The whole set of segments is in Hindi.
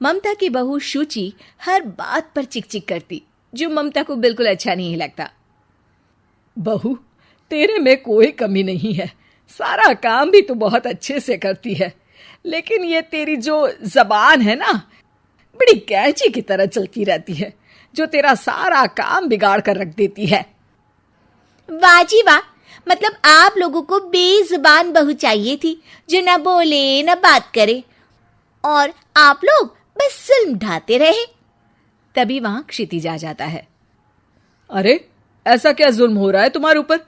ममता की बहू शुचि हर बात पर चिक-चिक करती, जो ममता को बिल्कुल अच्छा नहीं लगता। बहू, तेरे में कोई कमी नहीं है, सारा काम भी तू बहुत अच्छे से करती है, लेकिन ये तेरी जो जबान है ना, बड़ी कैंची की तरह चलती रहती है, जो तेरा सारा काम बिगाड़ कर रख देती है। वाह जी वाह, मतलब आप लोगों को बेजुबान बहू चाहिए थी, जो न बोले न बात करे, और आप लोग बस जुल्म ढाते रहे। तभी वहां क्षितिज आ जाता है। अरे, ऐसा क्या जुल्म हो रहा है तुम्हारे ऊपर?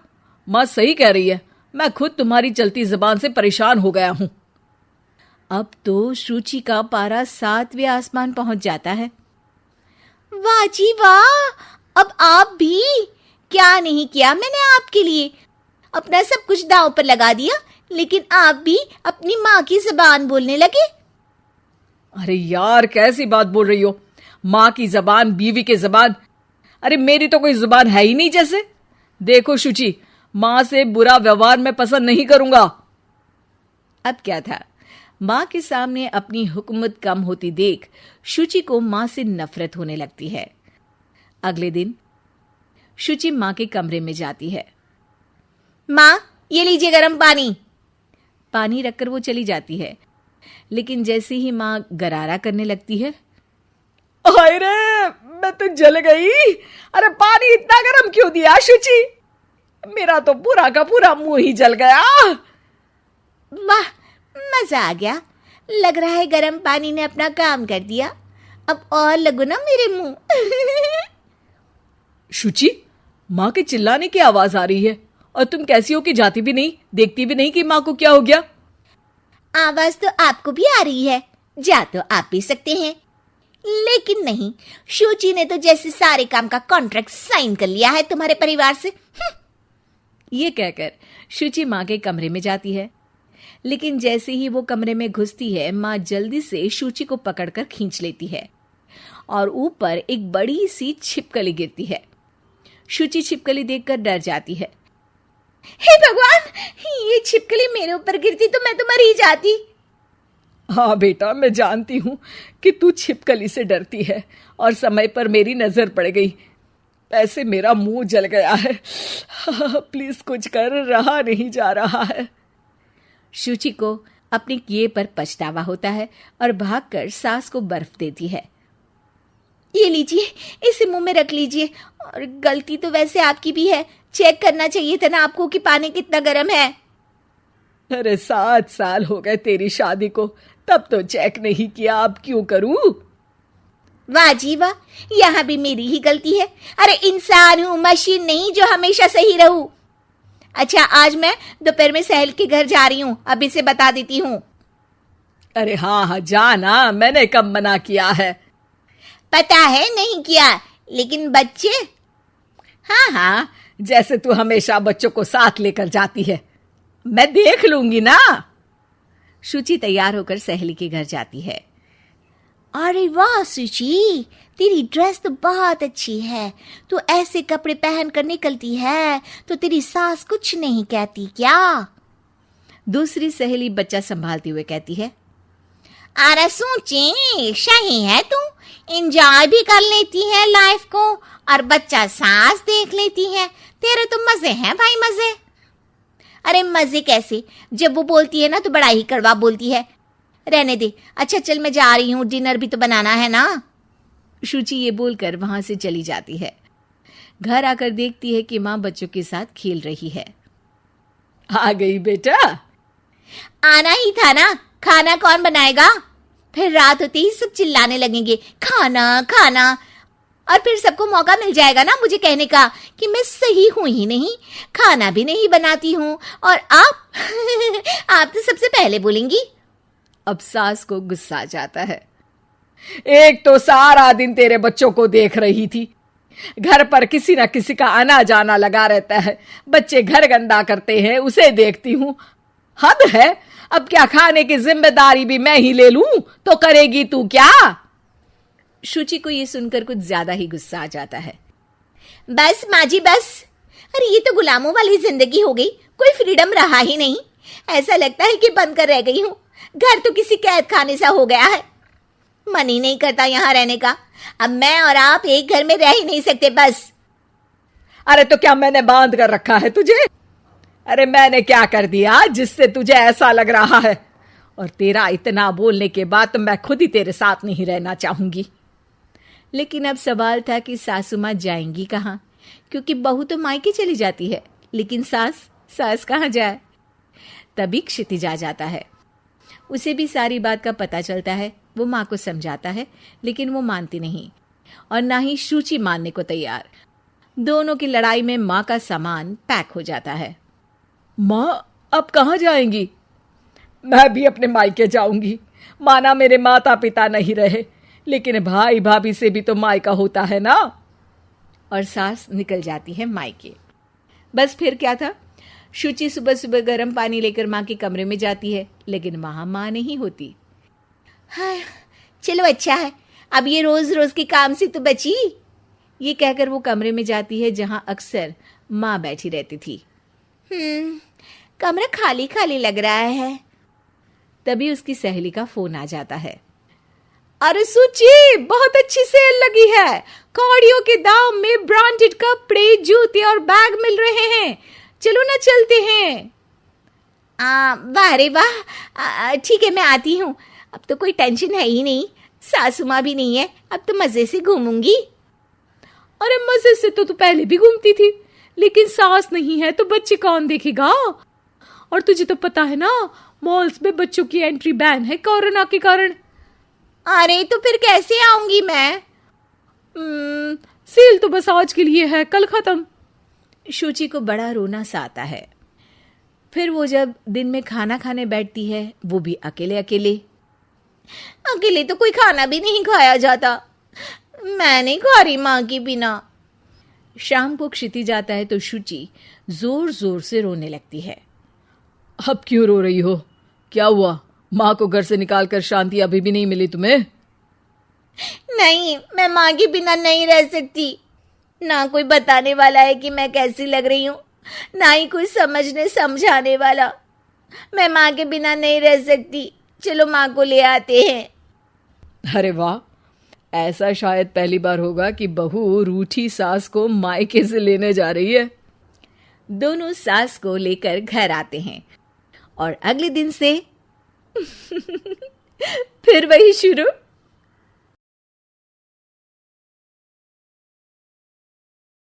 माँ सही कह रही है, मैं खुद तुम्हारी चलती जुबान से परेशान हो गया हूं। अब तो शुचि का पारा 7वें आसमान पहुंच जाता है। वाह जी वाह, अब आप भी, क्या नहीं किया मैंने आपके लिए, अपना सब कुछ दांव पर लगा दिया, लेकिन आप भी अपनी माँ की जुबान बोलने लगे। अरे यार, कैसी बात बोल रही हो? माँ की जबान, बीवी की जबान, अरे मेरी तो कोई जुबान है ही नहीं जैसे। देखो शुचि, माँ से बुरा व्यवहार मैं पसंद नहीं करूंगा। अब क्या था, माँ के सामने अपनी हुकूमत कम होती देख शुचि को माँ से नफरत होने लगती है। अगले दिन शुचि माँ के कमरे में जाती है। माँ, ये लीजिए गर्म पानी। पानी रखकर वो चली जाती है, लेकिन जैसे ही माँ गरारा करने लगती है, हाय रे, मैं तो जल गई। अरे पानी इतना गर्म क्यों दिया शुचि? मेरा तो पूरा का पूरा मुंह ही जल गया। वाह, मजा आ गया, लग रहा है गर्म पानी ने अपना काम कर दिया, अब और लगो ना मेरे मुंह। शुचि, माँ के चिल्लाने की आवाज आ रही है, और तुम कैसी हो कि जाती भी नहीं, देखती भी नहीं कि माँ को क्या हो गया। आवाज तो आपको भी आ रही है, जा तो आप भी सकते हैं, लेकिन नहीं, शुचि ने तो जैसे सारे काम का कॉन्ट्रैक्ट साइन कर लिया है तुम्हारे परिवार से। ये कहकर शुचि माँ के कमरे में जाती है, लेकिन जैसे ही वो कमरे में घुसती है, माँ जल्दी से शुचि को पकड़कर खींच लेती है और ऊपर एक बड़ी सी छिपकली गिरती है। शुचि छिपकली देखकर डर जाती है। हे भगवान, ये छिपकली मेरे ऊपर गिरती तो मैं तो मर ही जाती। हाँ बेटा, मैं जानती हूँ कि तू छिपकली से डरती है, और समय पर मेरी नजर पड़ गई, ऐसे मेरा मुंह जल गया है। प्लीज कुछ कर, रहा नहीं जा रहा है। शुचि को अपने किए पर पछतावा होता है और भागकर सास को बर्फ देती है। ये लीजिए, इसे मुंह में रख लीजिए, और गलती तो वैसे आपकी भी है, चेक करना चाहिए था ना आपको कि पानी कितना गर्म है। अरे 7 साल हो गए तेरी शादी को, तब तो चेक नहीं किया, अब क्यों करूं? वाह जी वाह, यहाँ भी मेरी ही गलती है। अरे इंसान हूँ, मशीन नहीं जो हमेशा सही रहूं। अच्छा, आज मैं दोपहर में सहेल के घर जा रही हूँ, अब इसे बता देती हूँ। अरे हाँ हाँ, जाना, मैंने कब मना किया है? पता है नहीं किया, लेकिन बच्चे, हाँ हाँ, जैसे तू हमेशा बच्चों को साथ लेकर जाती है, मैं देख लूंगी ना। शुचि तैयार होकर सहेली के घर जाती है। अरे वाह शुचि, तेरी ड्रेस तो बहुत अच्छी है, तू ऐसे कपड़े पहन कर निकलती है तो तेरी सास कुछ नहीं कहती क्या? दूसरी सहेली बच्चा संभालते हुए कहती है। अरे सूची, सही है, तू एंजॉय भी कर लेती है लाइफ को, और बच्चा सास देख लेती है, तेरे तो मजे हैं भाई, मजे। अरे मजे कैसे, जब वो बोलती है ना तो बड़ा ही कड़वा बोलती है। रहने दे, अच्छा चल मैं जा रही हूँ, डिनर भी तो बनाना है ना। शुचि ये बोलकर वहां से चली जाती है। घर आकर देखती है कि माँ बच्चों के साथ खेल रही है। आ गई बेटा? आना ही था ना, खाना कौन बनाएगा? फिर रात होते ही सब चिल्लाने लगेंगे, खाना खाना, और फिर सबको मौका मिल जाएगा ना मुझे कहने का कि मैं सही हूं ही नहीं, खाना भी नहीं बनाती हूँ, और आप आप तो सबसे पहले बोलेंगी। अब सास को गुस्सा आ जाता है। एक तो सारा दिन तेरे बच्चों को देख रही थी, घर पर किसी ना किसी का आना जाना लगा रहता है, बच्चे घर गंदा करते हैं उसे देखती हूँ, हद है। अब क्या खाने की जिम्मेदारी भी मैं ही ले लूं तो करेगी तू क्या? शुचि को ये सुनकर कुछ ज्यादा ही गुस्सा आ जाता है। बस माँ जी बस, अरे ये तो गुलामों वाली जिंदगी हो गई, कोई फ्रीडम रहा ही नहीं, ऐसा लगता है कि बंद कर रह गई हूँ, घर तो किसी कैद खाने सा हो गया है। मन ही नहीं करता यहाँ रहने का। अब मैं और आप एक घर में रह ही नहीं सकते बस। अरे तो क्या मैंने बांध कर रखा है तुझे? अरे मैंने क्या कर दिया जिससे तुझे ऐसा लग रहा है? और तेरा इतना बोलने के बाद तो मैं खुद ही तेरे साथ नहीं रहना चाहूंगी। लेकिन अब सवाल था कि सासू माँ जाएंगी कहाँ, क्योंकि बहू तो मायके चली जाती है, लेकिन सास कहाँ जाए। तभी क्षितिज आ जाता है। उसे भी सारी बात का पता चलता है। वो माँ को समझाता है, लेकिन वो मानती नहीं और ना ही शुचि मानने को तैयार। दोनों की लड़ाई में माँ का सामान पैक हो जाता है। माँ अब कहाँ जाएंगी? मैं भी अपने मायके जाऊंगी। माना मेरे माता पिता नहीं रहे, लेकिन भाई भाभी से भी तो मायका होता है ना। और सास निकल जाती है मायके। बस फिर क्या था, शुचि सुबह सुबह गर्म पानी लेकर माँ के कमरे में जाती है, लेकिन वहां माँ नहीं होती। हाँ, चलो अच्छा है, अब ये रोज रोज के काम से तो बची। ये कहकर वो कमरे में जाती है जहां अक्सर माँ बैठी रहती थी। कमरा खाली खाली लग रहा है। तभी उसकी सहेली का फोन आ जाता है। अरे सुची, बहुत अच्छी सेल लगी है। कौड़ियों के दाम में ब्रांडेड कपड़े, जूते और बैग मिल रहे हैं। चलो ना चलते हैं। वाह रे वाह, ठीक है मैं आती हूँ। अब तो कोई टेंशन है ही नहीं, सासू माँ भी नहीं है, अब तो मजे से घूमूंगी। अरे मजे से तो तू पहले भी घूमती थी, लेकिन सास नहीं है तो बच्चे कौन देखेगा? और तुझे तो पता है ना, मॉल्स में बच्चों की एंट्री बैन है कोरोना के कारण। अरे तो फिर कैसे आऊंगी मैं? सेल तो बस आज के लिए है, कल खत्म। शुचि को बड़ा रोना सा आता है। फिर वो जब दिन में खाना खाने बैठती है, वो भी अकेले अकेले तो कोई खाना भी नहीं खाया जाता। मैं नहीं खा रही माँ के बिना। शाम को क्षिति जाता है तो शुचि जोर जोर से रोने लगती है। अब क्यों रो रही हो? क्या हुआ? माँ को घर से निकालकर शांति अभी भी नहीं मिली तुम्हें? नहीं, मैं माँ के बिना नहीं रह सकती। ना कोई बताने वाला है कि मैं कैसी लग रही हूँ, ना ही कोई समझने समझाने वाला। मैं माँ के बिना नहीं रह सकती। चलो माँ को ले आते हैं। अरे वाह, ऐसा शायद पहली बार होगा कि बहू रूठी सास को मायके से लेने जा रही है। दोनों सास को लेकर घर आते हैं और अगले दिन से फिर वही शुरू।